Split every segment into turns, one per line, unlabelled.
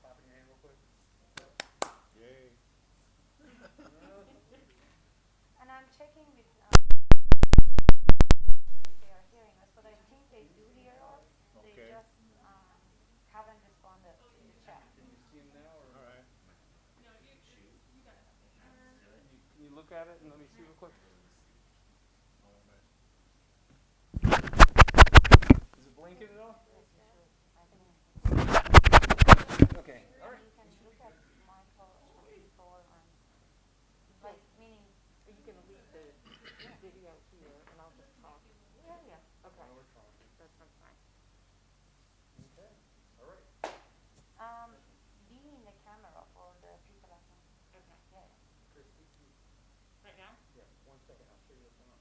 clap in your hand real quick? Yay.
And I'm checking with if they are hearing us, but I think they do hear us. They
Okay.
just haven't responded to the chat.
Can you see them now? Or?
All right.
Can you look at it and let me see real quick? Is it blinking at all?
Yes, you should. I think.
Okay. All right.
You can look at Michael and people and like meaning.
Are you going to leave the video here and I'll just talk?
Yeah, yeah.
Okay.
Now we're talking.
That sounds fine.
Okay. All right.
Be in the camera for the people at home.
Okay.
Yeah.
Chris,
Right now?
yeah, 1 second. I'll show you what's going on.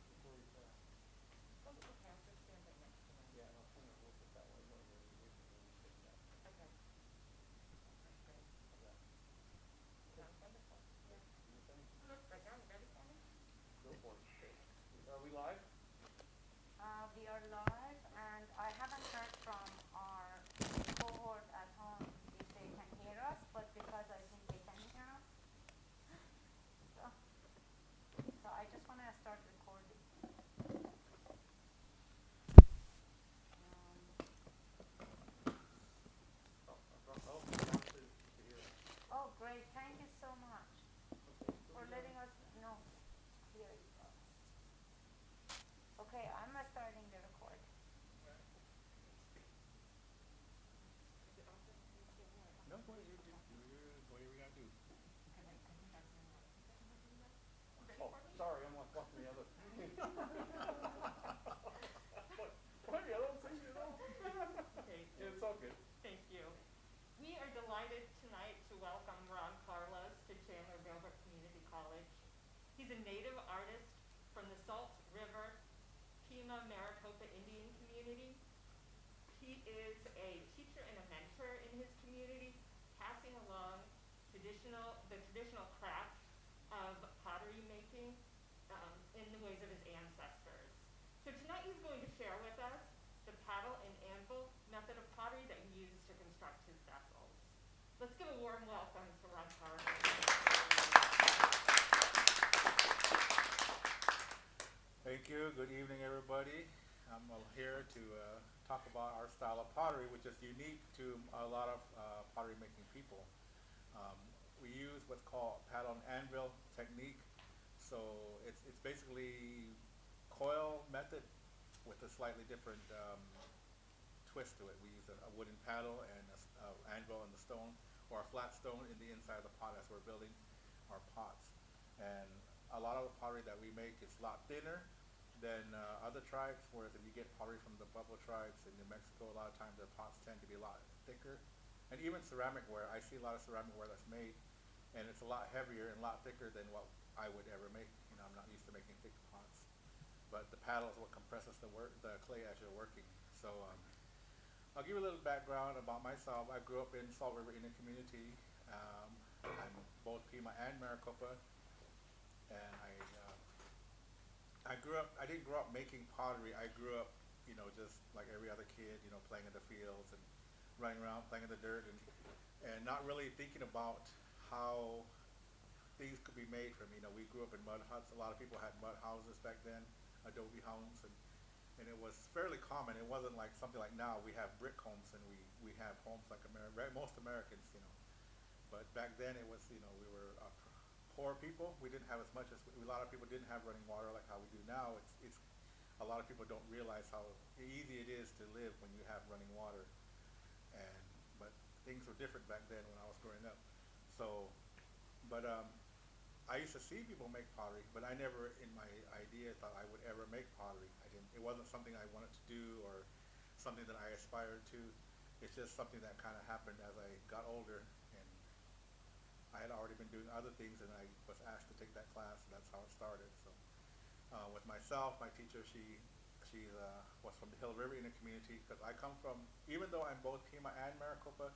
Before you pass.
Oh, okay. I'll just stand right next to them.
Yeah, and I'll turn it a little bit that way. Where you're sitting at.
Okay. That's great.
Yeah.
Sounds wonderful. Yeah.
Anything?
Right now, you ready for me?
Go for it. Are we live?
We are live, and I haven't heard from our cohort at home if they can hear us, but because I think they can hear us, so I just want to start recording. Oh, great! Thank you so much for letting us know. Here you go. Okay, I'm starting the record.
No, what do you do? Whatever you gotta do. Oh, sorry, I'm like watching the other. What? I don't see you at all.
Okay.
It's all good.
Thank you. We are delighted tonight to welcome Ron Carlos to Chandler Gilbert Community College. He's a native artist from the Salt River, Pima, Maricopa Indian community. He is a teacher and a mentor in his community, passing along the traditional craft of pottery making in the ways of his ancestors. So tonight he's going to share with us the paddle and anvil method of pottery that he used to construct his vessels. Let's give a warm welcome to Ron Carlos.
Thank you. Good evening, everybody. I'm here to talk about our style of pottery, which is unique to a lot of pottery making people. We use what's called paddle and anvil technique. So it's basically coil method with a slightly different twist to it. We use a wooden paddle and an anvil in the stone, or a flat stone in the inside of the pot as we're building our pots. And a lot of the pottery that we make is a lot thinner than other tribes, whereas if you get pottery from the Pueblo tribes in New Mexico, a lot of times their pots tend to be a lot thicker. And even ceramic ware, I see a lot of ceramic ware that's made, and it's a lot heavier and a lot thicker than what I would ever make. You know, I'm not used to making thick pots. But the paddle is what compresses the clay as you're working. So I'll give you a little background about myself. I grew up in Salt River Indian community. I'm both Pima and Maricopa, and I grew up. I didn't grow up making pottery. I grew up, you know, just like every other kid, you know, playing in the fields and running around, playing in the dirt, and not really thinking about how things could be made from. You know, we grew up in mud huts. A lot of people had mud houses back then, adobe homes, and it was fairly common. It wasn't like something like now we have brick homes and we have homes like most Americans, you know. But back then it was, you know, we were poor people. We didn't have as much as a lot of people didn't have running water like how we do now. It's a lot of people don't realize how easy it is to live when you have running water. But things were different back then when I was growing up. So, but I used to see people make pottery, but I never in my idea thought I would ever make pottery. It wasn't something I wanted to do or something that I aspired to. It's just something that kind of happened as I got older, and I had already been doing other things, and I was asked to take that class, and that's how it started. So with myself, my teacher, she was from the Hill River Indian community, because I come from, even though I'm both Pima and Maricopa,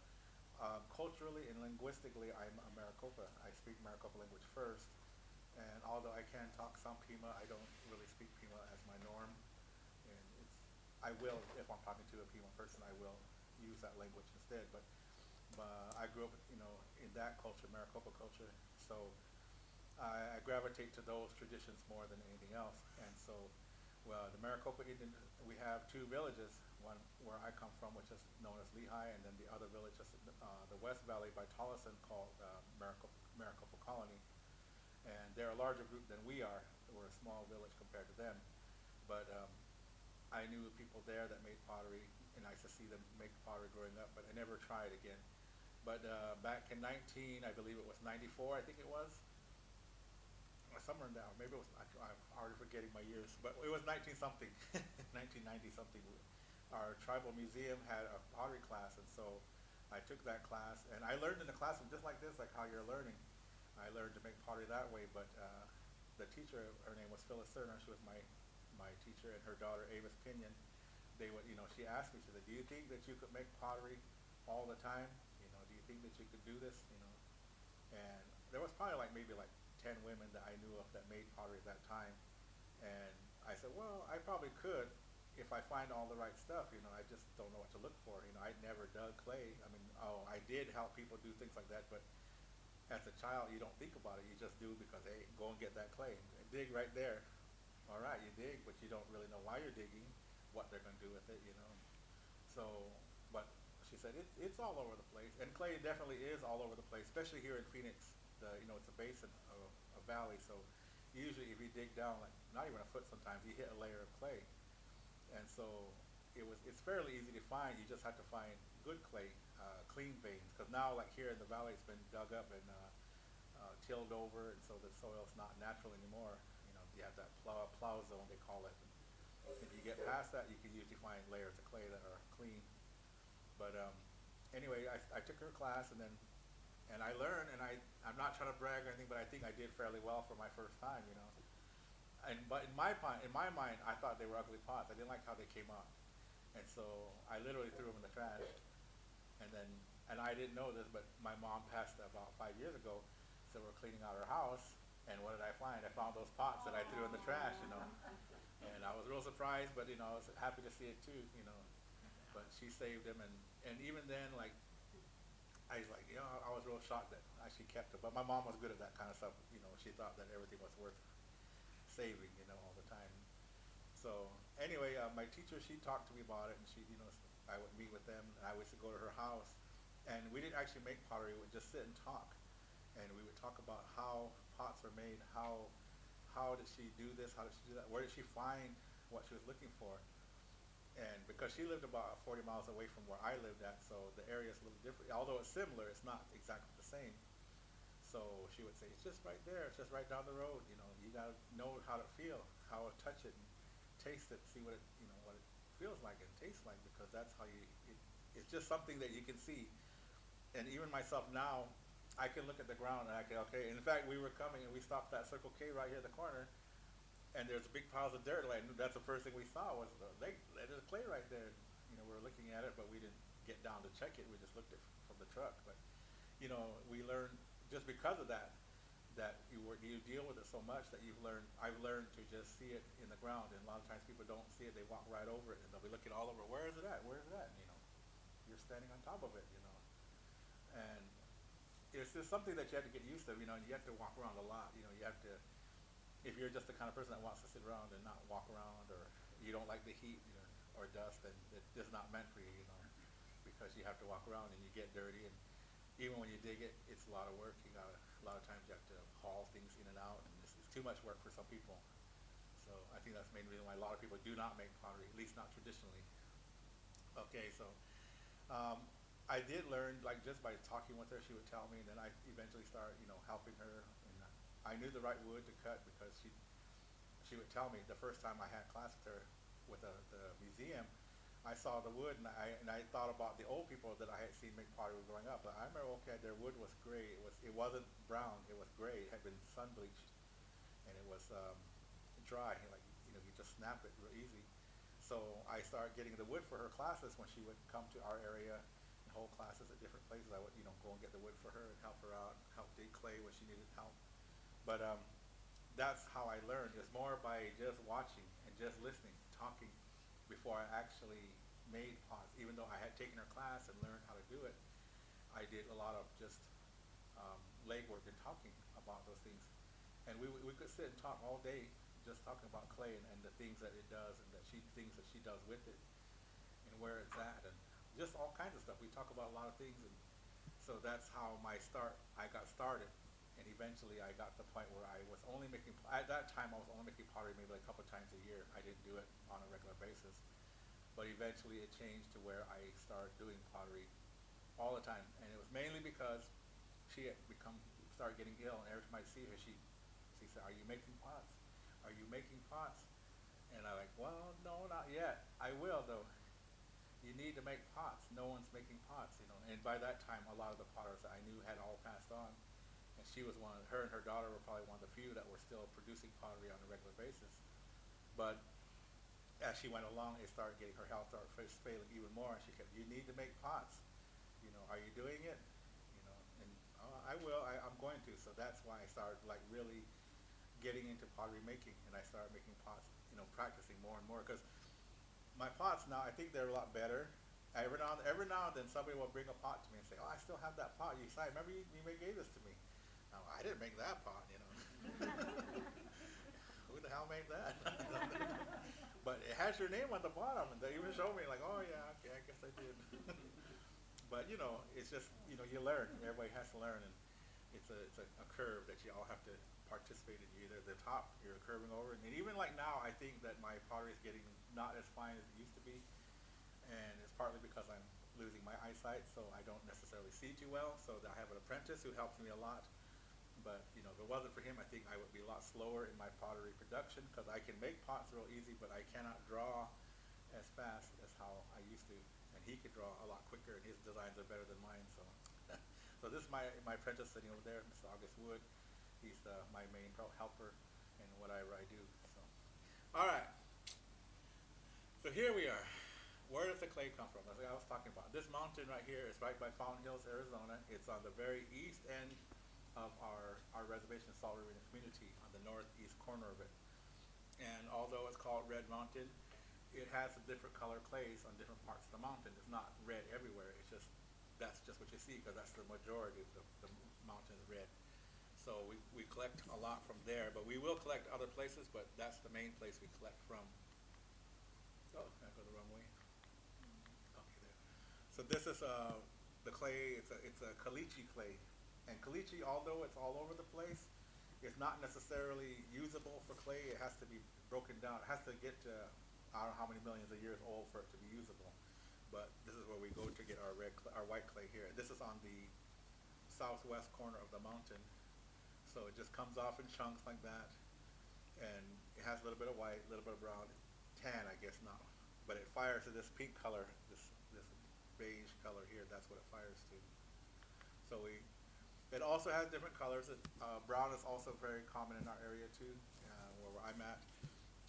culturally and linguistically, I'm a Maricopa. I speak Maricopa language first, and although I can talk some Pima, I don't really speak Pima as my norm. And I will, if I'm talking to a Pima person, I will use that language instead. But I grew up, in that culture, Maricopa culture. So I gravitate to those traditions more than anything else. And so, well, the Maricopa Indian, we have two villages. One where I come from, which is known as Lehigh, and then the other village is the West Valley by Tolleson, called Maricopa Colony. And they're a larger group than we are. We're a small village compared to them. But I knew people there that made pottery, and I used to see them make pottery growing up, but I never tried again. But back in I believe it was 94, I think it was, or somewhere in that, or maybe it was, I'm already forgetting my years, but it was 19 something, 1990 something. Our tribal museum had a pottery class, and so I took that class, and I learned in the classroom just like this, like how you're learning. I learned to make pottery that way, but the teacher, her name was Phyllis Cerner, she was my teacher, and her daughter Avis Pinion. They would, she asked me, she said, do you think that you could make pottery all the time? Do you think that you could do this? And there was probably maybe 10 women that I knew of that made pottery at that time. And I said, well, I probably could if I find all the right stuff. I just don't know what to look for. I never dug clay. I mean, I did help people do things like that, but as a child, you don't think about it. You just do because, hey, go and get that clay. Dig right there. All right, you dig, but you don't really know why you're digging, what they're going to do with it, So, but she said it's all over the place, and clay definitely is all over the place, especially here in Phoenix. It's a basin, a valley, so usually if you dig down not even a foot, sometimes you hit a layer of clay, and so it's fairly easy to find. You just have to find good clay, clean veins, because now here in the valley it's been dug up and tilled over, and so the soil's not natural anymore. You have that plow zone, they call it. If you get past that, you can usually find layers of clay that are clean. But anyway, I took her class, and I learned, and I'm not trying to brag or anything, but I think I did fairly well for my first time, But in my mind, I thought they were ugly pots. I didn't like how they came out, and so I literally threw them in the trash. And I didn't know this, but my mom passed about 5 years ago, so we're cleaning out her house, and what did I find? I found those pots that I threw in the trash, And I was real surprised, but I was happy to see it too, But she saved them, and even then, I was I was real shocked that she kept them. But my mom was good at that kind of stuff, She thought that everything was worth saving, all the time. So anyway, my teacher, she talked to me about it, and she, I would meet with them, and I used to go to her house, and we didn't actually make pottery. We would just sit and talk, and we would talk about how pots are made, how did she do this, how did she do that, where did she find what she was looking for. And because she lived about 40 miles away from where I lived at, so the area is a little different. Although it's similar, it's not exactly the same. So she would say, it's just right there, it's just right down the road, you gotta know how to feel, how to touch it and taste it, see what it, what it feels like and tastes like, because that's how it's just something that you can see. And even myself now, I can look at the ground and I can, okay, in fact, we were coming and we stopped at Circle K right here at the corner, and there's big piles of dirt. That's the first thing we saw was there's clay right there. We were looking at it, but we didn't get down to check it. We just looked at it from the truck. But we learned just because of that you deal with it so much that I've learned to just see it in the ground. And a lot of times people don't see it; they walk right over it, and they'll be looking all over. Where is it at? Where is it at? And, you're standing on top of it. And it's just something that you have to get used to. And you have to walk around a lot. You have to. If you're just the kind of person that wants to sit around and not walk around, or you don't like the heat or dust, then it's not meant for you, because you have to walk around and you get dirty, and even when you dig it, it's a lot of work. A lot of times you have to haul things in and out, and it's too much work for some people. So I think that's the main reason why a lot of people do not make pottery, at least not traditionally. Okay, so I did learn, just by talking with her, she would tell me, and then I eventually started, helping her. I knew the right wood to cut because she would tell me the first time I had class with her with the museum. I saw the wood, and I thought about the old people that I had seen make pottery growing up. But I remember, okay, their wood was gray. It wasn't brown. It was gray. It had been sun bleached, and it was dry. You just snap it real easy. So I started getting the wood for her classes when she would come to our area and hold classes at different places. I would, go and get the wood for her and help her out, help dig clay when she needed help. But that's how I learned. It's more by just watching and just listening, talking, before I actually made pots. Even though I had taken her class and learned how to do it, I did a lot of just legwork and talking about those things. And we could sit and talk all day just talking about clay and the things that it does and things that she does with it and where it's at and just all kinds of stuff. We talk about a lot of things, and so that's how I got started. And eventually I got to the point where I was only making, at that time I was only making pottery maybe like a couple of times a year. I didn't do it on a regular basis. But eventually it changed to where I started doing pottery all the time. And it was mainly because she had started getting ill, and every time I see her, she said, "Are you making pots? Are you making pots?" And I'm like, "Well, no, not yet. I will though. You need to make pots. No one's making pots, you know." And by that time, a lot of the potters that I knew had all passed on. And she was her and her daughter were probably one of the few that were still producing pottery on a regular basis. But as she went along, it started getting her health started failing even more. And she kept, "You need to make pots. You know, are you doing it?" You know, and I will. I'm going to. So that's why I started like really getting into pottery making, and I started making pots. You know, practicing more and more, because my pots now, I think they're a lot better. Every now and then somebody will bring a pot to me and say, "Oh, I still have that pot. You said, remember you gave this to me." Now, I didn't make that pot, you know. Who the hell made that? But it has your name on the bottom, and they even show me like, "Oh yeah, okay, I guess I did." But you know, it's just, you know, you learn. Everybody has to learn, and it's a curve that you all have to participate in. You're either the top, you're curving over, and even like now, I think that my pottery is getting not as fine as it used to be, and it's partly because I'm losing my eyesight, so I don't necessarily see too well. So I have an apprentice who helps me a lot. But you know, if it wasn't for him, I think I would be a lot slower in my pottery production, because I can make pots real easy, but I cannot draw as fast as how I used to. And he could draw a lot quicker, and his designs are better than mine. So, so this is my apprentice sitting over there, Mr. August Wood. He's my main helper in whatever I do. So, all right. So here we are. Where does the clay come from? As I was talking about, this mountain right here is right by Fountain Hills, Arizona. It's on the very east end of our reservation, Salt River Indian Community, on the northeast corner of it. And although it's called Red Mountain, it has some different color clays on different parts of the mountain. It's not red everywhere. It's just, that's just what you see, because that's the majority of the mountain is red. So we collect a lot from there, but we will collect other places, but that's the main place we collect from. Oh, I go the wrong way. Okay, there. So this is the clay. It's a caliche clay. And caliche, although it's all over the place, it's not necessarily usable for clay. It has to be broken down. It has to get to, I don't know how many millions of years old for it to be usable. But this is where we go to get our white clay here. This is on the southwest corner of the mountain. So it just comes off in chunks like that. And it has a little bit of white, a little bit of brown, tan, I guess now. But it fires to this pink color, this beige color here. That's what it fires to. So it also has different colors. Brown is also very common in our area too, where I'm at.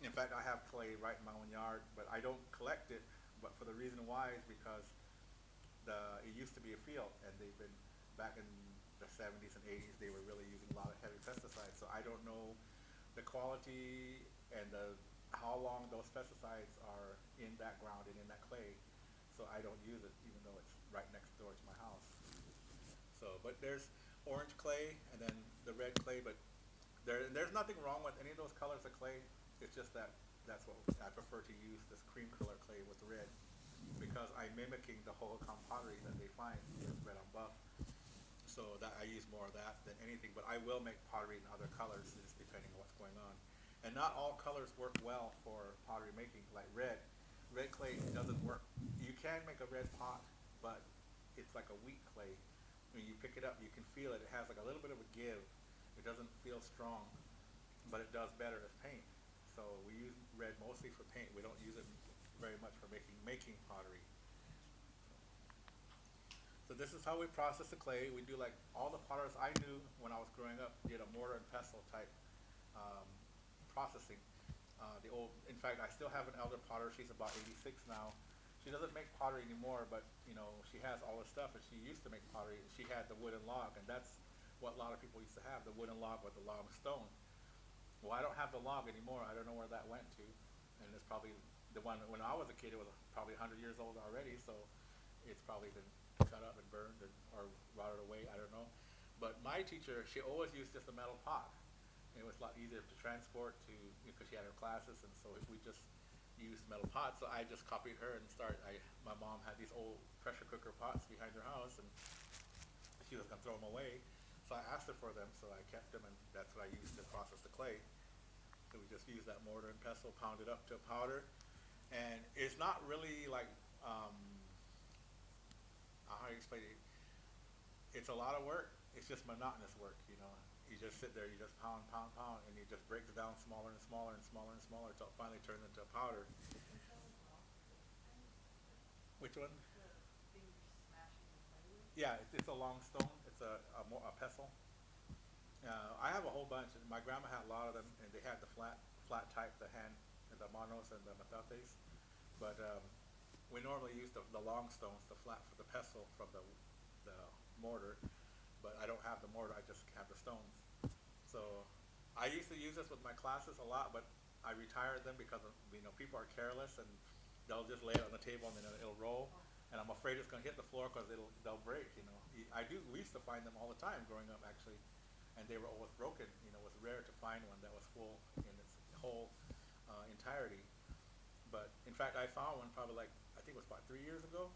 In fact, I have clay right in my own yard, but I don't collect it. But for the reason why is because it used to be a field, and they've been, back in the 70s and 80s, they were really using a lot of heavy pesticides. So I don't know the quality and how long those pesticides are in that ground and in that clay. So I don't use it, even though it's right next door to my house. So, but there's orange clay and then the red clay, but there's nothing wrong with any of those colors of clay. It's just that's what I prefer to use, this cream color clay with red, because I'm mimicking the Hohokam pottery that they find with red on buff. So that I use more of that than anything, but I will make pottery in other colors, just depending on what's going on. And not all colors work well for pottery making, like red. Red clay doesn't work. You can make a red pot, but it's like a weak clay. When you pick it up, you can feel it. It has like a little bit of a give. It doesn't feel strong, but it does better as paint. So we use red mostly for paint. We don't use it very much for making pottery. So this is how we process the clay. We do like all the potters I knew when I was growing up did a mortar and pestle type processing. In fact, I still have an elder potter. She's about 86 now. She doesn't make pottery anymore, but you know, she has all this stuff, and she used to make pottery. She had the wooden log, and that's what a lot of people used to have, the wooden log with the long stone. Well, I don't have the log anymore. I don't know where that went to, and it's probably The one when I was a kid, it was probably 100 years old already, so it's probably been cut up and burned or rotted away. I don't know. But my teacher, she always used just a metal pot. And it was a lot easier to transport to because she had her classes, and so we just used metal pots. So I just copied her and my mom had these old pressure cooker pots behind her house, and she was gonna throw them away. So I asked her for them, so I kept them, and that's what I used to process the clay. So we just use that mortar and pestle, pound it up to a powder, and it's not really like how do you explain it? It's a lot of work. It's just monotonous work, you know. You just sit there, you just pound, pound, pound, and it just breaks down smaller and smaller and smaller and smaller until it finally turns into a powder. Which one? Yeah, it's a long stone. It's a pestle. I have a whole bunch. My grandma had a lot of them, and they had the flat type, the manos and the metates. But we normally use the long stones, the flat for the pestle from the mortar. But I don't have the mortar. I just have the stones. So I used to use this with my classes a lot, but I retired them because people are careless and they'll just lay it on the table and then it'll roll. And I'm afraid it's going to hit the floor because they'll break. We used to find them all the time growing up actually. And they were always broken. It was rare to find one that was full in its whole entirety. But in fact, I found one probably I think it was about 3 years ago,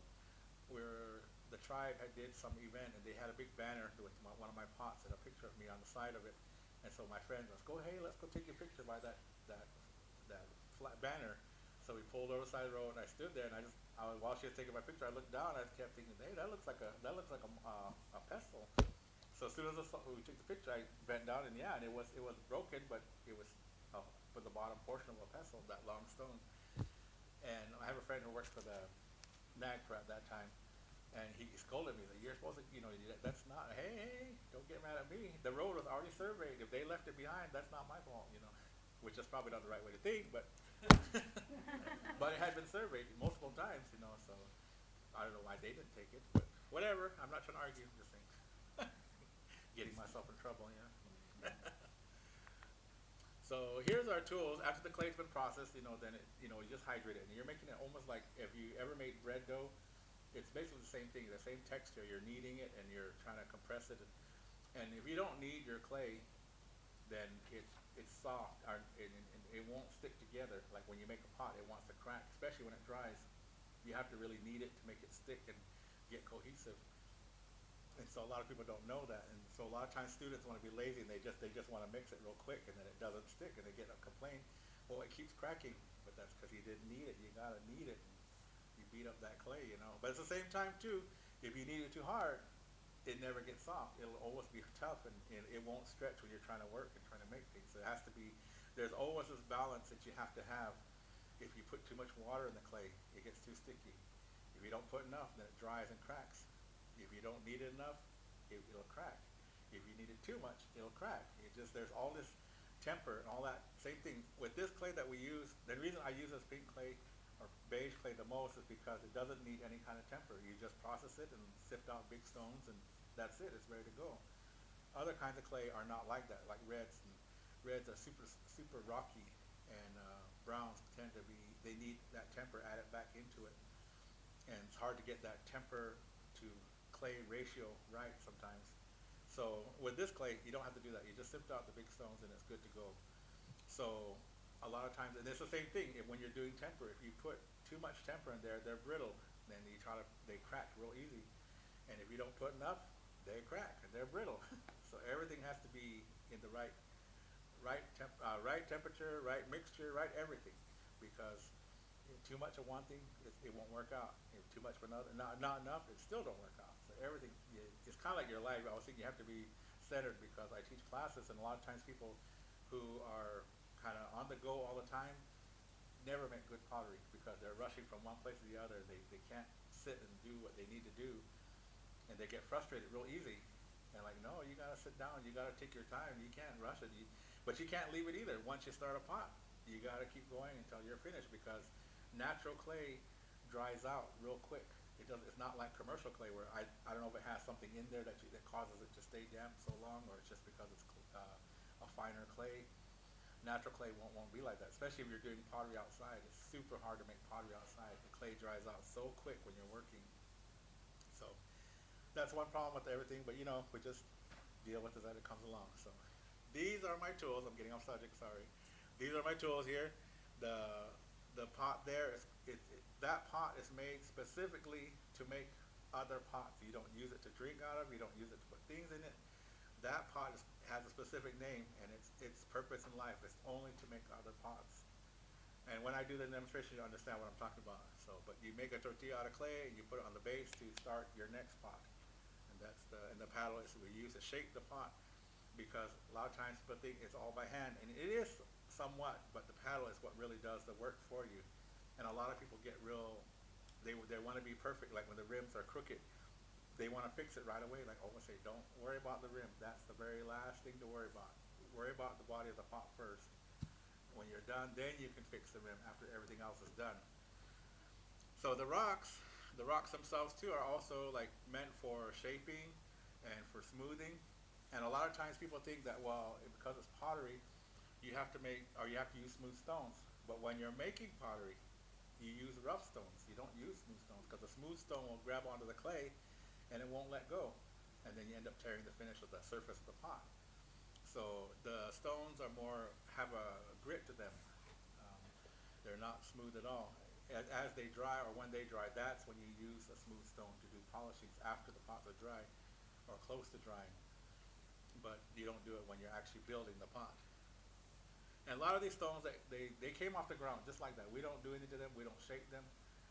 where the tribe did some event and they had a big banner with one of my pots and a picture of me on the side of it. And so my friend was, let's go take your picture by that flat banner. So we pulled over the side of the road, and I stood there, and while she was taking my picture, I looked down, and I kept thinking, hey, that looks like a pestle. So as soon as we took the picture, I bent down, and it was broken, but it was for the bottom portion of a pestle, that long stone. And I have a friend who works for the NAGPRA at that time, and he scolded me that you're supposed to, that's not. Hey, don't get mad at me. The road was already surveyed. If they left it behind, that's not my fault, which is probably not the right way to think, but but it had been surveyed multiple times, so I don't know why they didn't take it, but whatever. I'm not trying to argue. Just saying. Getting myself in trouble, So here's our tools. After the clay's been processed, then you just hydrate it, and you're making it almost like if you ever made bread dough. It's basically the same thing, the same texture. You're kneading it and you're trying to compress it, and if you don't knead your clay, then it's soft and it won't stick together. Like when you make a pot, it wants to crack, especially when it dries. You have to really knead it to make it stick and get cohesive. And so a lot of people don't know that, and so a lot of times students want to be lazy and they just want to mix it real quick, and then it doesn't stick, and they get a complaint. Well, it keeps cracking, but that's because you didn't knead it. You gotta knead it. And you beat up that clay, But at the same time too, if you knead it too hard, it never gets soft. It'll always be tough, and it won't stretch when you're trying to work and trying to make things. So it has to be. There's always this balance that you have to have. If you put too much water in the clay, it gets too sticky. If you don't put enough, then it dries and cracks. If you don't knead it enough, it'll crack. If you knead it too much, it'll crack. There's all this temper and all that. Same thing with this clay that we use. The reason I use this pink clay or beige clay the most is because it doesn't need any kind of temper. You just process it and sift out big stones, and that's it. It's ready to go. Other kinds of clay are not like that, like reds. And reds are super rocky, and browns they need that temper added back into it. And it's hard to get that temper to clay ratio right sometimes. So with this clay, you don't have to do that. You just sift out the big stones and it's good to go. So a lot of times, and it's the same thing when you're doing temper. If you put too much temper in there, they're brittle. Then they crack real easy. And if you don't put enough, they crack and they're brittle. So everything has to be in the right temperature, right mixture, right everything. Because too much of one thing, it won't work out. If too much of another, not enough, it still don't work out. So everything, it's kind of like your life. I was thinking you have to be centered, because I teach classes, and a lot of times people who are kind of on the go all the time never make good pottery because they're rushing from one place to the other. They can't sit and do what they need to do, and they get frustrated real easy. And like, no, you gotta sit down. You gotta take your time. You can't rush it. But you can't leave it either. Once you start a pot, you gotta keep going until you're finished, because natural clay dries out real quick. It's not like commercial clay where I don't know if it has something in there that causes it to stay damp so long, or it's just because it's a finer clay. Natural clay won't be like that, especially if you're doing pottery outside. It's super hard to make pottery outside. The clay dries out so quick when you're working. So that's one problem with everything, but you know, we just deal with it as it comes along. So these are my tools. I'm getting off subject, sorry. These are my tools here. The pot there, that pot is made specifically to make other pots. You don't use it to drink out of, you don't use it to put things in it. That pot has a specific name, and its purpose in life is only to make other pots. And when I do the demonstration, you understand what I'm talking about. So, but you make a tortilla out of clay, and you put it on the base to start your next pot. And the paddle is we use to shape the pot, because a lot of times people think it's all by hand, and it is somewhat, but the paddle is what really does the work for you. And a lot of people get they want to be perfect, like when the rims are crooked, they want to fix it right away. Like almost say, don't worry about the rim. That's the very last thing to worry about. Worry about the body of the pot first. When you're done, then you can fix the rim after everything else is done. So the rocks themselves too are also like meant for shaping and for smoothing. And a lot of times people think that, well, because it's pottery, you have to use smooth stones. But when you're making pottery, you use rough stones. You don't use smooth stones, because the smooth stone will grab onto the clay and it won't let go. And then you end up tearing the finish of the surface of the pot. So the stones have a grit to them. They're not smooth at all. As they dry, or when they dry, that's when you use a smooth stone to do polishings after the pots are dry or close to drying. But you don't do it when you're actually building the pot. And a lot of these stones, they came off the ground just like that. We don't do anything to them. We don't shape them.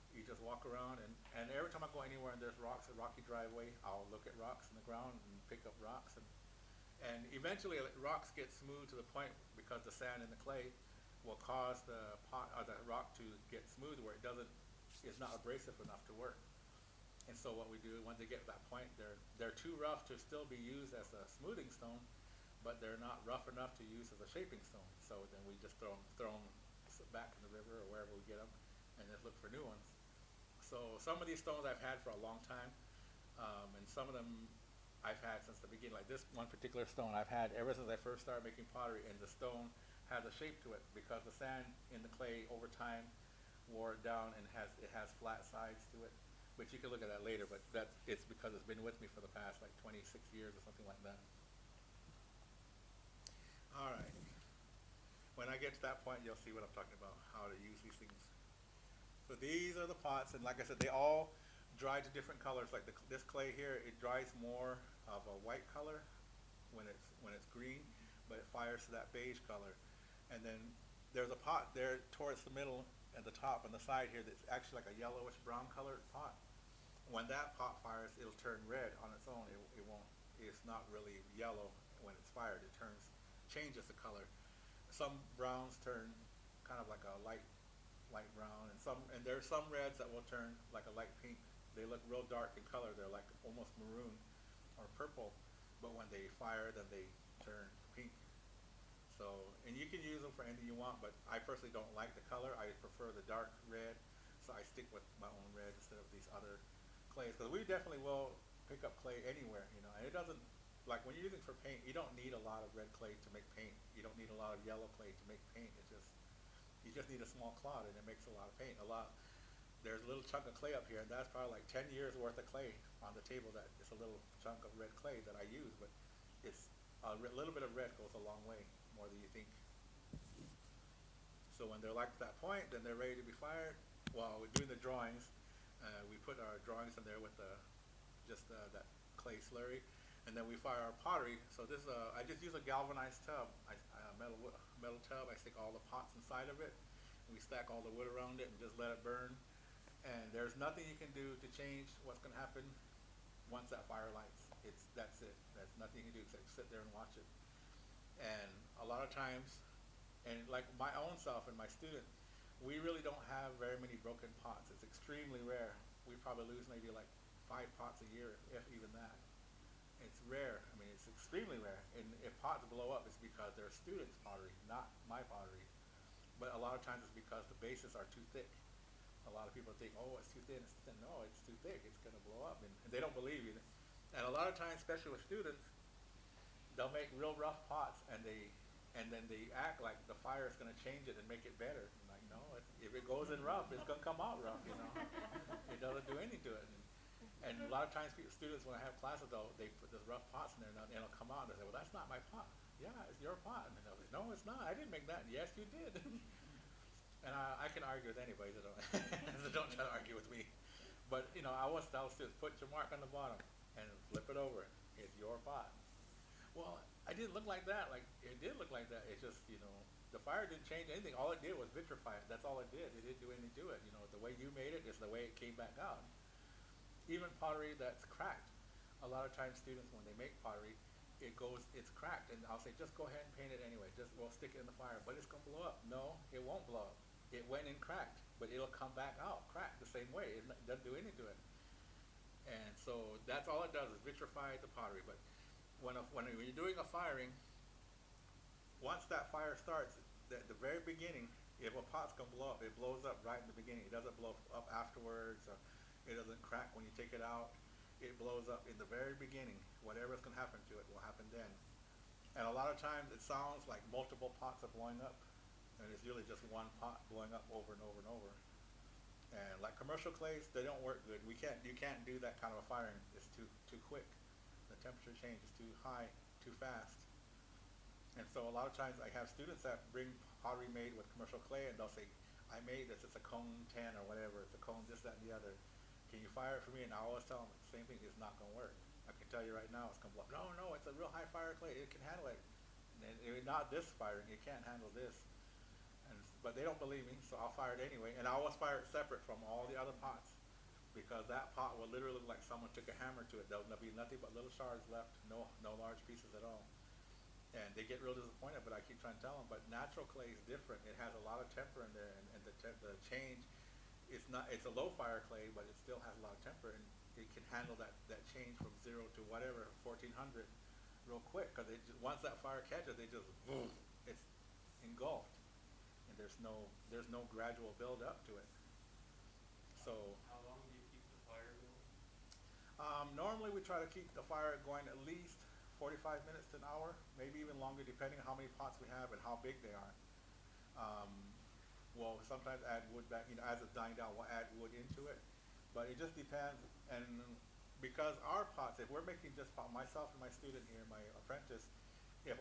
You just walk around, and every time I go anywhere and there's rocks, a rocky driveway, I'll look at rocks in the ground and pick up rocks. And eventually rocks get smooth to the point, because the sand and the clay will cause the pot or the rock to get smooth where it's not abrasive enough to work. And so what we do, when they get to that point, they're too rough to still be used as a smoothing stone, but they're not rough enough to use as a shaping stone. So then we just throw them back in the river or wherever we get them, and just look for new ones. So some of these stones I've had for a long time, and some of them I've had since the beginning. Like this one particular stone I've had ever since I first started making pottery, and the stone has a shape to it because the sand in the clay over time wore it down, and it has flat sides to it. But you can look at that later, but it's because it's been with me for the past like 26 years or something like that. All right. When I get to that point, you'll see what I'm talking about, how to use these things. So these are the pots, and like I said, they all dry to different colors. Like this clay here, it dries more of a white color when it's green, but it fires to that beige color. And then there's a pot there towards the middle and the top and the side here that's actually like a yellowish brown colored pot. When that pot fires, it'll turn red on its own. It won't. It's not really yellow when it's fired. It changes the color. Some browns turn kind of like a light brown, and there's some reds that will turn like a light pink. They look real dark in color. They're like almost maroon or purple, but when they fire, then they turn pink. So, and you can use them for anything you want, but I personally don't like the color. I prefer the dark red, so I stick with my own red instead of these other clays. Because we definitely will pick up clay anywhere, and it doesn't, like when you're using for paint, you don't need a lot of red clay to make paint. You don't need a lot of yellow clay to make paint. You just need a small clod, and it makes a lot of paint. There's a little chunk of clay up here, and that's probably like 10 years worth of clay on the table. That it's a little chunk of red clay that I use, but it's a little bit of red goes a long way, more than you think. So when they're like that point, then they're ready to be fired. While we're doing the drawings, we put our drawings in there with that clay slurry, and then we fire our pottery. So this I just use a galvanized tub, metal tub. I stick all the pots inside of it, and we stack all the wood around it and just let it burn. And there's nothing you can do to change what's going to happen once that fire lights. That's it. There's nothing you can do except sit there and watch it. And a lot of times, and like my own self and my student, we really don't have very many broken pots. It's extremely rare. We probably lose maybe like 5 pots a year, if even that. It's rare. I mean, it's extremely rare. And if pots blow up, it's because they're students' pottery, not my pottery. But a lot of times it's because the bases are too thick. A lot of people think, oh, it's too thin, it's too thin. No, it's too thick, it's going to blow up. And they don't believe you. And a lot of times, especially with students, they'll make real rough pots, and they and then they act like the fire is going to change it and make it better. I'm like, no, if it goes in rough, it's going to come out rough, you know. It doesn't do anything to it. And a lot of times students, when I have classes, though, they put those rough pots in there, and it'll come out, and they say, well, that's not my pot. Yeah, it's your pot. And they'll say, no, it's not. I didn't make that. Yes, you did. And I can argue with anybody, so don't, so don't try to argue with me. But, you know, I always tell students, put your mark on the bottom and flip it over. It's your pot. Well, I didn't look like that. Like, it did look like that. It's just, you know, the fire didn't change anything. All it did was vitrify it. That's all it did. It didn't do anything to it. You know, the way you made it is the way it came back out. Even pottery that's cracked. A lot of times students, when they make pottery, it's cracked. And I'll say, just go ahead and paint it anyway. We'll stick it in the fire. But it's going to blow up. No, it won't blow up. It went in cracked, but it'll come back out cracked the same way. It doesn't do anything to it. And so that's all it does is vitrify the pottery. But when you're doing a firing, once that fire starts, at the very beginning, if a pot's gonna blow up, it blows up right in the beginning. It doesn't blow up afterwards, or it doesn't crack when you take it out. It blows up in the very beginning. Whatever's gonna happen to it will happen then. And a lot of times it sounds like multiple pots are blowing up, and it's really just one pot blowing up over and over and over. And like commercial clays, they don't work good. You can't do that kind of a firing. It's too quick. The temperature change is too high, too fast. And so a lot of times I have students that bring pottery made with commercial clay, and they'll say, I made this, it's a cone 10 or whatever, it's a cone this, that, and the other. Can you fire it for me? And I always tell them the same thing, it's not gonna work. I can tell you right now, it's gonna blow up. No, it's a real high fire clay, it can handle it. And not this firing, it can't handle this. But they don't believe me, so I'll fire it anyway. And I always fire it separate from all the other pots, because that pot will literally look like someone took a hammer to it. There'll be nothing but little shards left, no large pieces at all. And they get real disappointed, but I keep trying to tell them, but natural clay is different. It has a lot of temper in there, and the change, it's a low fire clay, but it still has a lot of temper, and it can handle that change from 0 to whatever, 1400, real quick, because once that fire catches, boom, it's engulfed. And there's no gradual build up to it. So
How long do you keep the fire going?
normally we try to keep the fire going at least 45 minutes to an hour, maybe even longer, depending on how many pots we have and how big they are. We'll sometimes add wood back, you know, as it's dying down, we'll add wood into it, but it just depends. And because our pots, if we're making just pot, myself and my student here, my apprentice, if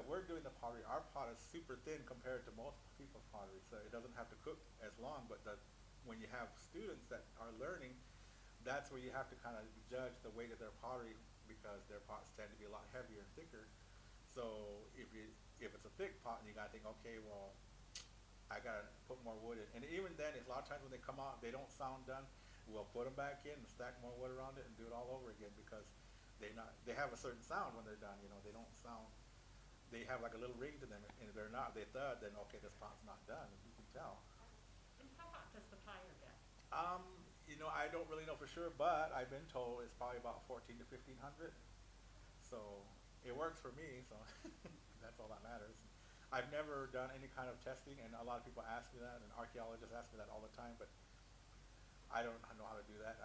we're doing the pottery, our pot is super thin compared to most people's pottery, so it doesn't have to cook as long. But when you have students that are learning, that's where you have to kind of judge the weight of their pottery, because their pots tend to be a lot heavier and thicker. So if it's a thick pot, and you gotta think, okay, well, I gotta put more wood in. And even then, a lot of times when they come out, they don't sound done. We'll put them back in and stack more wood around it and do it all over again, because they have a certain sound when they're done. You know, they don't sound. They have like a little ring to them, and if they're not, they thud. Then okay, this pot's not done. You can tell.
And how hot does the fire get?
You know, I don't really know for sure, but I've been told it's probably about 14 to 1500. So it works for me. So that's all that matters. I've never done any kind of testing, and a lot of people ask me that, and archaeologists ask me that all the time, but I don't know how to do that.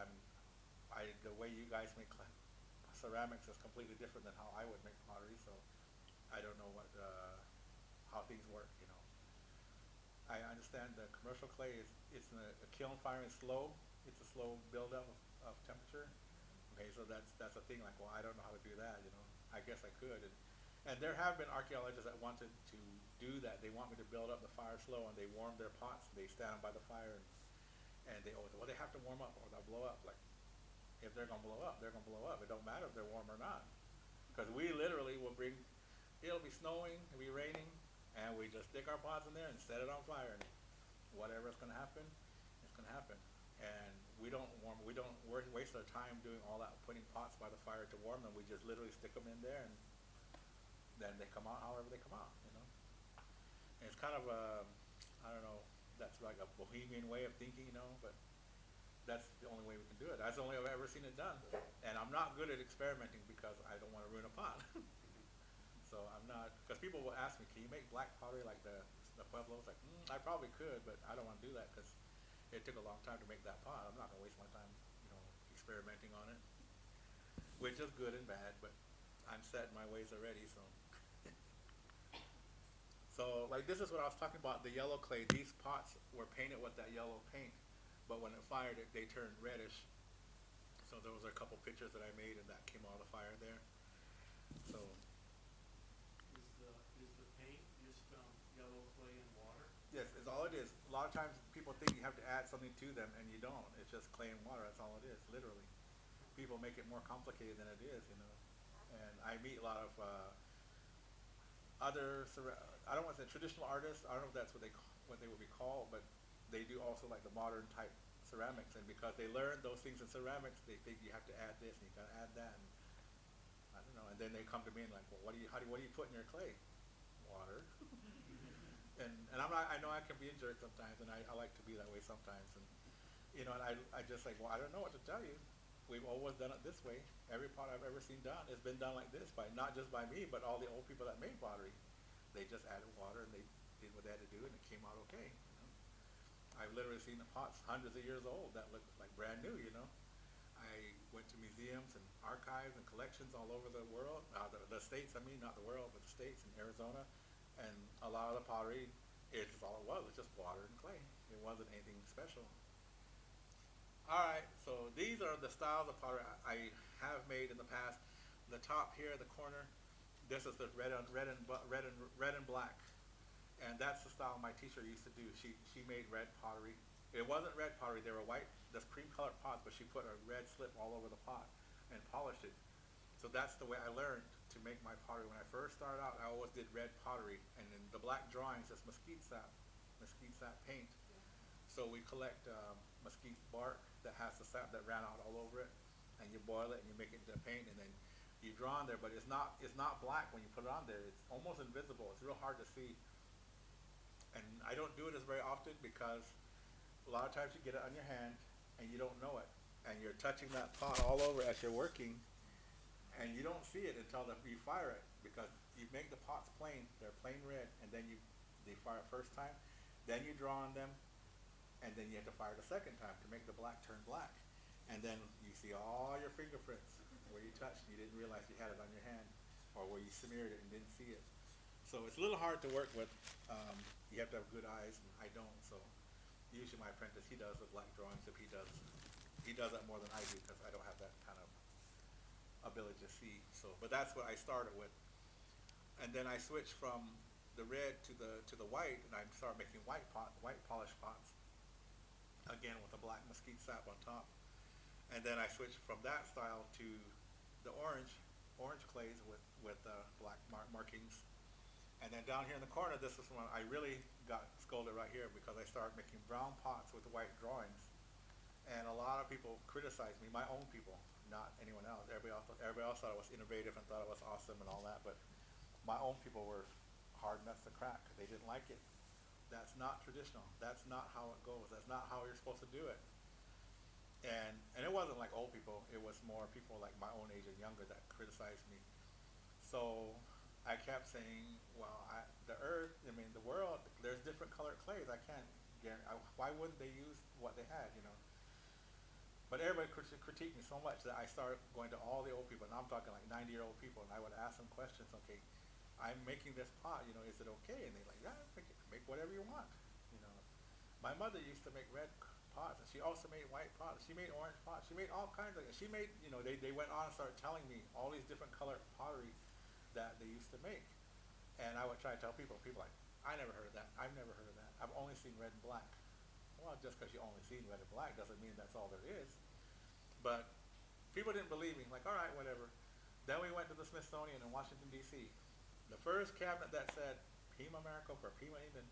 The way you guys make ceramics is completely different than how I would make pottery, so I don't know how things work, you know. I understand the commercial clay it's a kiln firing slow. It's a slow buildup of temperature. Okay, so that's a thing. Like, well, I don't know how to do that, you know. I guess I could, and there have been archaeologists that wanted to do that. They want me to build up the fire slow, and they warm their pots. They stand them by the fire, and they always, well, they have to warm up or they'll blow up. Like, if they're gonna blow up, they're gonna blow up. It don't matter if they're warm or not, because we literally will it'll be snowing, it'll be raining, and we just stick our pots in there and set it on fire, and whatever's gonna happen, it's gonna happen. And we don't waste our time doing all that, putting pots by the fire to warm them. We just literally stick them in there, and then they come out however they come out, you know. And it's kind of I don't know, that's like a bohemian way of thinking, you know, but that's the only way we can do it. That's the only way I've ever seen it done. And I'm not good at experimenting, because I don't want to ruin a pot. So I'm not, because people will ask me, can you make black pottery like the Pueblos? Like, I probably could, but I don't want to do that, because it took a long time to make that pot. I'm not going to waste my time, you know, experimenting on it, which is good and bad, but I'm set in my ways already, so. So like this is what I was talking about, the yellow clay. These pots were painted with that yellow paint, but when it fired, they turned reddish. So those are a couple pictures that I made, and that came out of the fire there. So
Is the paint just yellow clay and water?
yes, it's all it is. A lot of times people think you have to add something to them, and you don't. It's just clay and water. That's all it is, literally. People make it more complicated than it is, you know. And I meet a lot of I don't want to say traditional artists. I don't know if that's what they would be called, but they do also like the modern type ceramics. And because they learned those things in ceramics, they think you have to add this and you got to add that. And I don't know. And then they come to me and like, well, what do you put in your clay? Water. And I know I can be a jerk sometimes, and I like to be that way sometimes. And you know, and I just like, well, I don't know what to tell you. We've always done it this way. Every pot I've ever seen done has been done like this, by not just by me, but all the old people that made pottery. They just added water and they did what they had to do, and it came out okay. You know? I've literally seen the pots hundreds of years old that look like brand new. You know, I went to museums and archives and collections all over the world, the states. I mean, not the world, but the states in Arizona, and a lot of the pottery, it's just all it was. It's just water and clay. It wasn't anything special. Alright, so these are the styles of pottery I have made in the past. The top here, the corner, this is the red and black, and that's the style my teacher used to do. She made red pottery. It wasn't red pottery; they were white, just cream-colored pots, but she put a red slip all over the pot and polished it. So that's the way I learned to make my pottery. When I first started out, I always did red pottery, and then the black drawings is mesquite sap paint. So we collect mesquite bark that has the sap that ran out all over it, and you boil it and you make it into paint, and then you draw on there. But it's not black when you put it on there. It's almost invisible. It's real hard to see. And I don't do it as very often because a lot of times you get it on your hand and you don't know it, and you're touching that pot all over as you're working, and you don't see it until you fire it, because you make the pots plain. They're plain red, and then they fire it first time, then you draw on them, and then you have to fire the second time to make the black turn black. And then you see all your fingerprints where you touched and you didn't realize you had it on your hand, or where you smeared it and didn't see it. So it's a little hard to work with. You have to have good eyes, and I don't. So usually my apprentice, he does the black drawings. If he does that more than I do, because I don't have that kind of ability to see. So, but that's what I started with. And then I switched from the red to the white, and I started making white polished pots. Again with the black mesquite sap on top. And then I switched from that style to the orange clays with black markings. And then down here in the corner, this is when I really got scolded right here, because I started making brown pots with white drawings. And a lot of people criticized me, my own people, not anyone else. Everybody else thought it was innovative and thought it was awesome and all that, but my own people were hard nuts to crack. They didn't like it. That's not traditional. That's not how it goes. That's not how you're supposed to do it. And it wasn't like old people. It was more people like my own age and younger that criticized me. So I kept saying, well, the world, there's different colored clays. I can't guarantee. Why wouldn't they use what they had, you know? But everybody critiqued me so much that I started going to all the old people, and I'm talking like 90-year-old people, and I would ask them questions. Okay, I'm making this pot, you know, is it okay? And they're like, yeah, make whatever you want, you know. My mother used to make red pots, and she also made white pots. She made orange pots. She made all kinds of, she made, you know, they went on and started telling me all these different colored pottery that they used to make. And I would try to tell people like, I never heard of that. I've never heard of that. I've only seen red and black. Well, just because you only seen red and black doesn't mean that's all there is. But people didn't believe me. Like, all right, whatever. Then we went to the Smithsonian in Washington, D.C. The first cabinet that said Pima, Maricopa, or Pima even,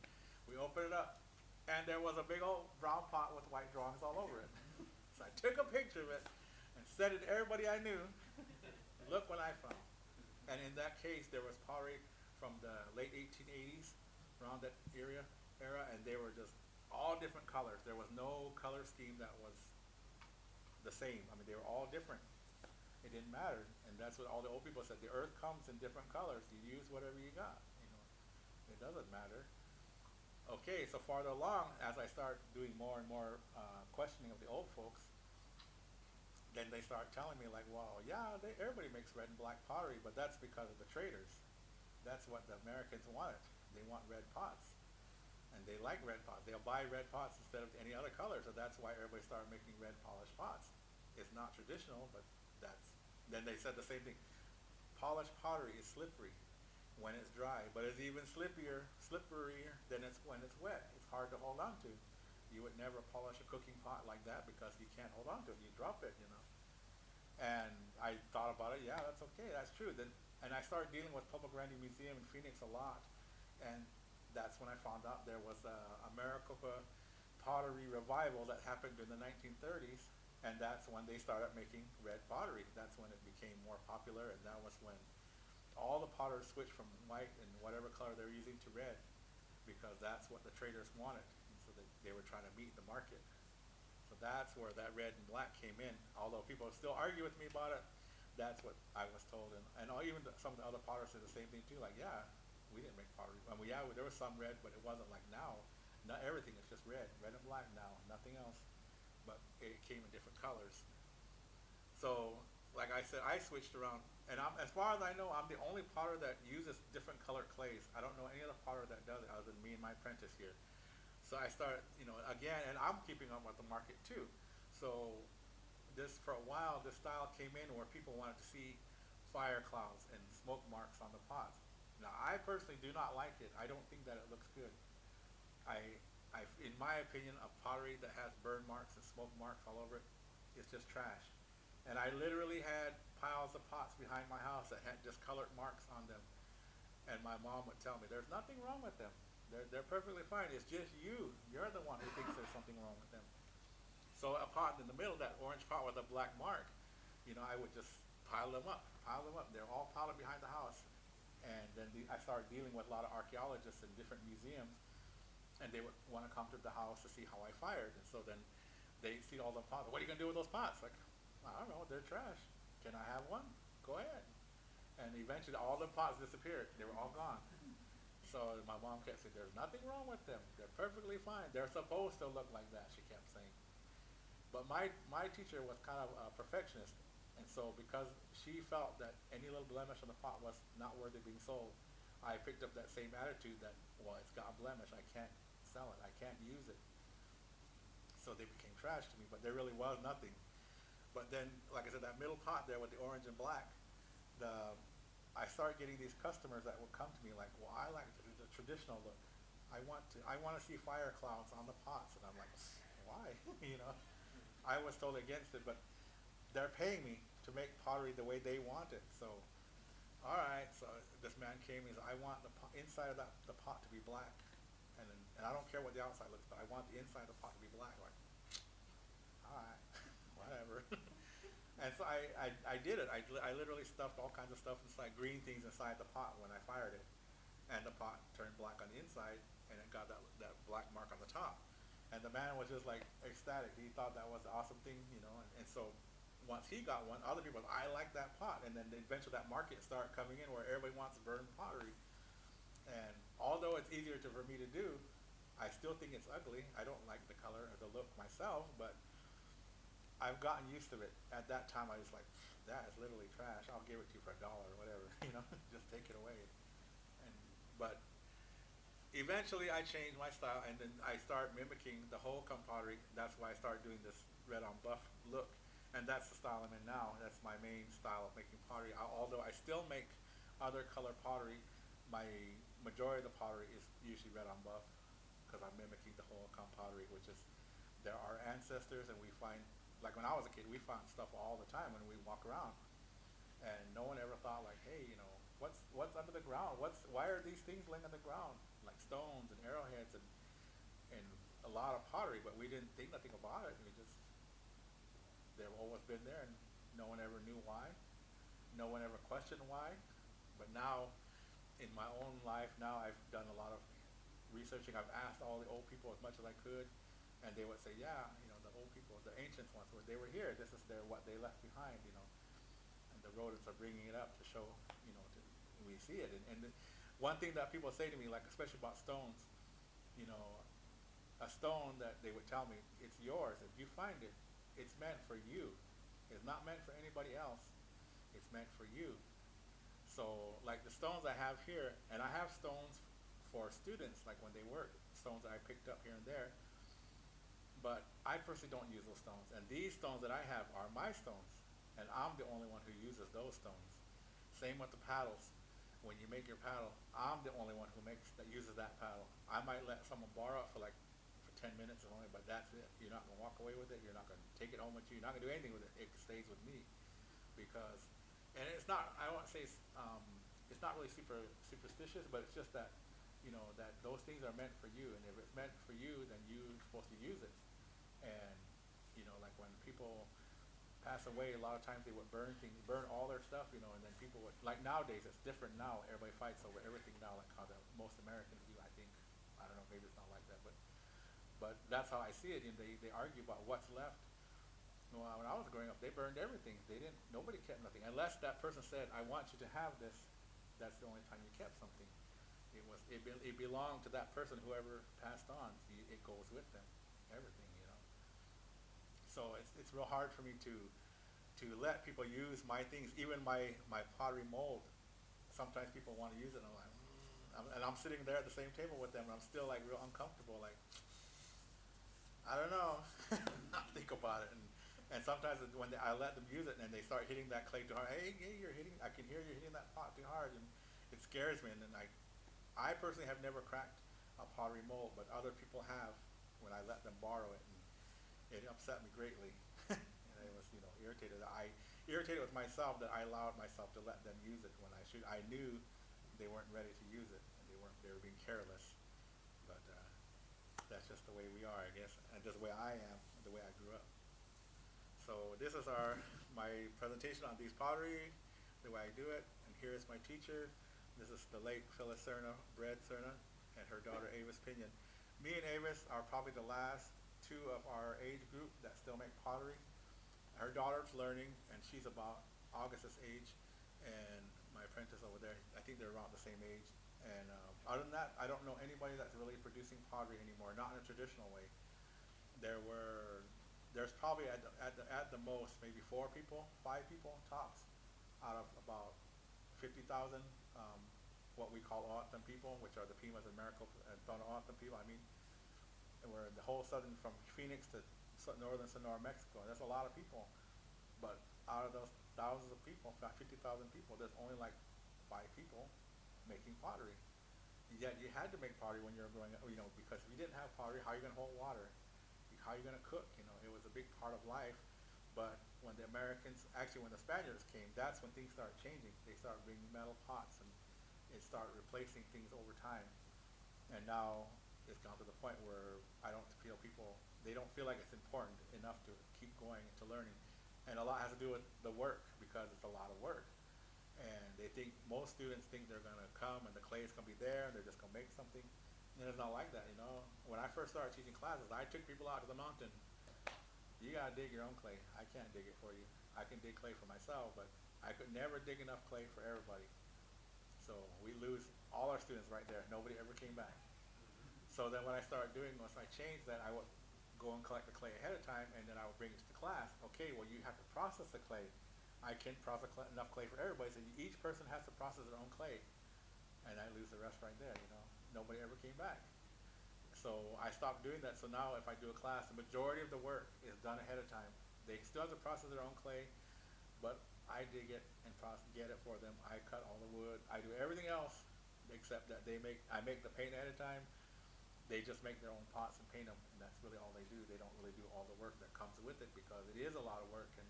we opened it up, and there was a big old brown pot with white drawings all over it. So I took a picture of it and sent it to everybody I knew. Look what I found. And in that case, there was pottery from the late 1880s, around that era, and they were just all different colors. There was no color scheme that was the same. I mean, they were all different. It didn't matter, and that's what all the old people said. The earth comes in different colors. You use whatever you got. You know, it doesn't matter. Okay, so farther along, as I start doing more and more questioning of the old folks, then they start telling me like, well, yeah, everybody makes red and black pottery, but that's because of the traders. That's what the Americans wanted. They want red pots. And they like red pots. They'll buy red pots instead of any other color, so that's why everybody started making red polished pots. It's not traditional, but then they said the same thing. Polished pottery is slippery when it's dry, but it's even slipperier than it's when it's wet. It's hard to hold on to. You would never polish a cooking pot like that because you can't hold on to it. You drop it, you know. And I thought about it. Yeah, that's okay. That's true. And I started dealing with Public Randy Museum in Phoenix a lot, and that's when I found out there was a Maricopa pottery revival that happened in the 1930s, and that's when they started making red pottery. That's when it became more popular, and that was when all the potters switched from white and whatever color they're using to red, because that's what the traders wanted, and so they were trying to meet the market. So that's where that red and black came in. Although people still argue with me about it, that's what I was told. And even some of the other potters said the same thing too. Like, yeah, we didn't make pottery. I mean, yeah, there was some red, but it wasn't like now. Not everything is just red and black now, nothing else. But it came in different colors. So, like I said, I switched around. And as far as I know, I'm the only potter that uses different colored clays. I don't know any other potter that does it other than me and my apprentice here. So I started, again, and I'm keeping up with the market too. So for a while, this style came in where people wanted to see fire clouds and smoke marks on the pots. Now, I personally do not like it. I don't think that it looks good. In my opinion, a pottery that has burn marks and smoke marks all over it is just trash. And I literally had piles of pots behind my house that had just colored marks on them. And my mom would tell me, there's nothing wrong with them. They're perfectly fine. It's just you. You're the one who thinks there's something wrong with them. So a pot in the middle, that orange pot with a black mark, I would just pile them up. They're all piled up behind the house. And then I started dealing with a lot of archaeologists in different museums, and they would want to come to the house to see how I fired. And so then they see all the pots. What are you going to do with those pots? Like, I don't know. They're trash. Can I have one? Go ahead. And eventually all the pots disappeared. They were all gone. So my mom kept saying, there's nothing wrong with them. They're perfectly fine. They're supposed to look like that, she kept saying. But my teacher was kind of a perfectionist. And so because she felt that any little blemish on the pot was not worthy of being sold, I picked up that same attitude that, well, it's got a blemish. I can't sell it. I can't use it. So they became trash to me, but there really was nothing. But then, like I said, that middle pot there with the orange and black, I started getting these customers that would come to me like, well, I like the traditional look. I want to see fire clouds on the pots. And I'm like, why? I was totally against it, but they're paying me to make pottery the way they want it. So, all right. So this man came and he said, I want the inside of the pot to be black. And I don't care what the outside looks, but I want the inside of the pot to be black. I'm like, all right, whatever. And so I did it. I literally stuffed all kinds of stuff inside, green things inside the pot when I fired it. And the pot turned black on the inside, and it got that black mark on the top. And the man was just like ecstatic. He thought that was an awesome thing, and so once he got one, other people, I like that pot. And then eventually that market started coming in where everybody wants burned pottery. And although it's easier for me to do, I still think it's ugly. I don't like the color or the look myself, but I've gotten used to it. At that time, I was like, that is literally trash. I'll give it to you for $1 or whatever, just take it away. But eventually, I changed my style, and then I started mimicking the whole pottery. That's why I started doing this red on buff look, and that's the style I'm in now. That's my main style of making pottery. Although I still make other color pottery, my majority of the pottery is usually red on buff because I'm mimicking the whole pottery, which is there are ancestors, and we find. Like when I was a kid, we found stuff all the time when we walk around, and no one ever thought like, hey, what's under the ground? Why are these things laying on the ground? Like stones and arrowheads and a lot of pottery, but we didn't think nothing about it. They've always been there, and no one ever knew why. No one ever questioned why. But now, in my own life, now I've done a lot of researching. I've asked all the old people as much as I could. And they would say, yeah, the old people, the ancients ones, they were here. This is what they left behind, And the rodents are bringing it up to show, we see it. And one thing that people say to me, like especially about stones, a stone that they would tell me, it's yours. If you find it, it's meant for you. It's not meant for anybody else. It's meant for you. So, like the stones I have here, and I have stones for students, like when they work, stones that I picked up here and there. But I personally don't use those stones. And these stones that I have are my stones. And I'm the only one who uses those stones. Same with the paddles. When you make your paddle, I'm the only one who uses that paddle. I might let someone borrow it for 10 minutes or only, but that's it. You're not gonna walk away with it. You're not gonna take it home with you. You're not gonna do anything with it. It stays with me, because, and it's not. I won't say it's not really superstitious, but it's just that, that those things are meant for you, and if it's meant for you, then you're supposed to use it. And like when people pass away, a lot of times they would burn all their stuff, and then people would, like nowadays, it's different now. Everybody fights over everything now, like how most Americans do, I think. I don't know, maybe it's not like that, but that's how I see it. And they argue about what's left. Well, when I was growing up, they burned everything. Nobody kept nothing, unless that person said, "I want you to have this." That's the only time you kept something. It belonged to that person, whoever passed on. It goes with them, everything. So it's real hard for me to let people use my things, even my pottery mold. Sometimes people want to use it, and I'm like, and I'm sitting there at the same table with them, and I'm still like real uncomfortable, like, I don't know. I think about it, and sometimes when I let them use it and they start hitting that clay too hard, hey, I can hear you hitting that pot too hard, and it scares me. And then I personally have never cracked a pottery mold, but other people have when I let them borrow it, and it upset me greatly. And I was, irritated. I irritated with myself that I allowed myself to let them use it when I knew they weren't ready to use it, and they were being careless. But that's just the way we are, I guess, and just the way I am, the way I grew up. So this is my presentation on these pottery, the way I do it, and here is my teacher. This is the late Phyllis Serna, Brad Serna, and her daughter Avis Pinion. Me and Avis are probably the last two of our age group that still make pottery. Her daughter's learning, and she's about August's age, and my apprentice over there, I think they're around the same age. And other than that, I don't know anybody that's really producing pottery anymore, not in a traditional way. There's probably at the most maybe 5 people tops, out of about 50,000 what we call Autumn people, which are the Pimas and Maricopa and Autumn people. I mean, and we're in the whole southern, from Phoenix to northern Sonora, Mexico. There's a lot of people, but out of those thousands of people, about 50,000 people, there's only like 5 people making pottery. Yet you had to make pottery when you were growing up, because if you didn't have pottery, how are you going to hold water? How are you going to cook? It was a big part of life. But when the Spaniards came, that's when things started changing. They started bringing metal pots, and it started replacing things over time. And now it's gone to the point where I don't feel they don't feel like it's important enough to keep going to learning. And a lot has to do with the work, because it's a lot of work. And most students think they're going to come and the clay is going to be there and they're just going to make something. And it's not like that, When I first started teaching classes, I took people out to the mountain. You got to dig your own clay. I can't dig it for you. I can dig clay for myself, but I could never dig enough clay for everybody. So we lose all our students right there. Nobody ever came back. So then what I started doing was I changed that. I would go and collect the clay ahead of time, and then I would bring it to the class. Okay, well, you have to process the clay. I can't process enough clay for everybody, so each person has to process their own clay. And I lose the rest right there, Nobody ever came back. So I stopped doing that. So now if I do a class, the majority of the work is done ahead of time. They still have to process their own clay, but I dig it and get it for them. I cut all the wood. I do everything else except that I make the paint ahead of time. They just make their own pots and paint them, and that's really all they do. They don't really do all the work that comes with it, because it is a lot of work. And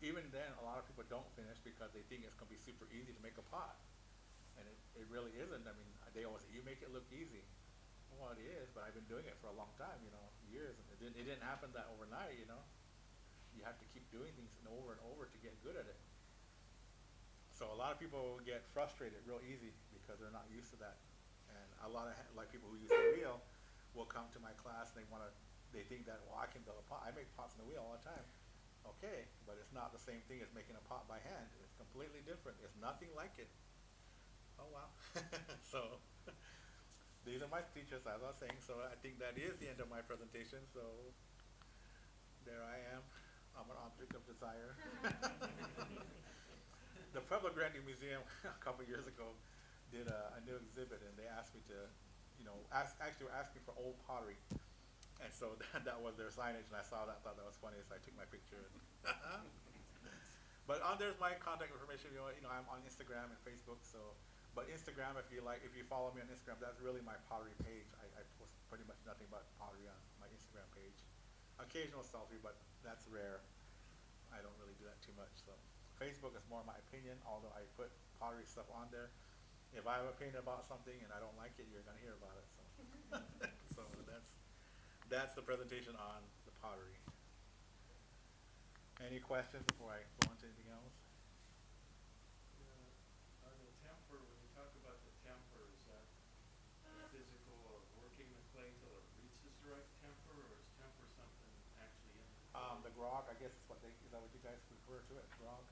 even then, a lot of people don't finish because they think it's going to be super easy to make a pot. And it really isn't. I mean, they always say, you make it look easy. Well, it is, but I've been doing it for a long time, years. And it didn't happen that overnight, You have to keep doing things over and over to get good at it. So a lot of people get frustrated real easy because they're not used to that. And a lot of people who use the wheel will come to my class, and they think that, well, I can build a pot. I make pots in the wheel all the time. Okay, but it's not the same thing as making a pot by hand. It's completely different. It's nothing like it. Oh, wow. So these are my teachers, as I was saying. So I think that is the end of my presentation. So there I am. I'm an object of desire. The Pueblo Grande Museum a couple years ago did a new exhibit, and they asked me to actually were asking for old pottery. And so that was their signage, and I saw that, thought that was funny, so I took my picture. But there's my contact information. I'm on Instagram and Facebook. So, but Instagram, if you follow me on Instagram, that's really my pottery page. I post pretty much nothing but pottery on my Instagram page. Occasional selfie, but that's rare. I don't really do that too much. So, Facebook is more my opinion. Although I put pottery stuff on there. If I have an opinion about something and I don't like it, you're gonna hear about it. So, so that's the presentation on the pottery. Any questions before I go on to anything else?
On the temper, when you talk about the temper, is that the physical of working the clay till it reaches the right temper, or is temper something actually in the clay?
The grog, I guess is that what you guys refer to it, grog?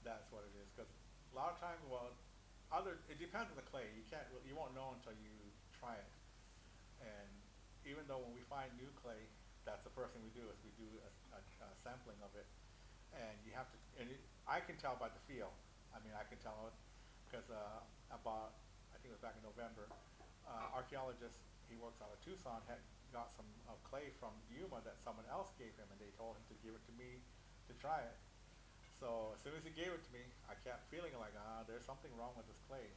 That's what it is, because a lot of times, it depends on the clay. You won't know until you try it. And even though when we find new clay, that's the first thing we do is we do a sampling of it. And you have to, I can tell by the feel. I mean, I can tell it because I think it was back in November, archaeologist, he works out of Tucson, had got some clay from Yuma that someone else gave him, and they told him to give it to me to try it. So as soon as he gave it to me, I kept feeling like, there's something wrong with this clay.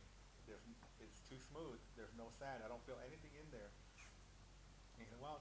It's too smooth. There's no sand. I don't feel anything in there. And he said, well,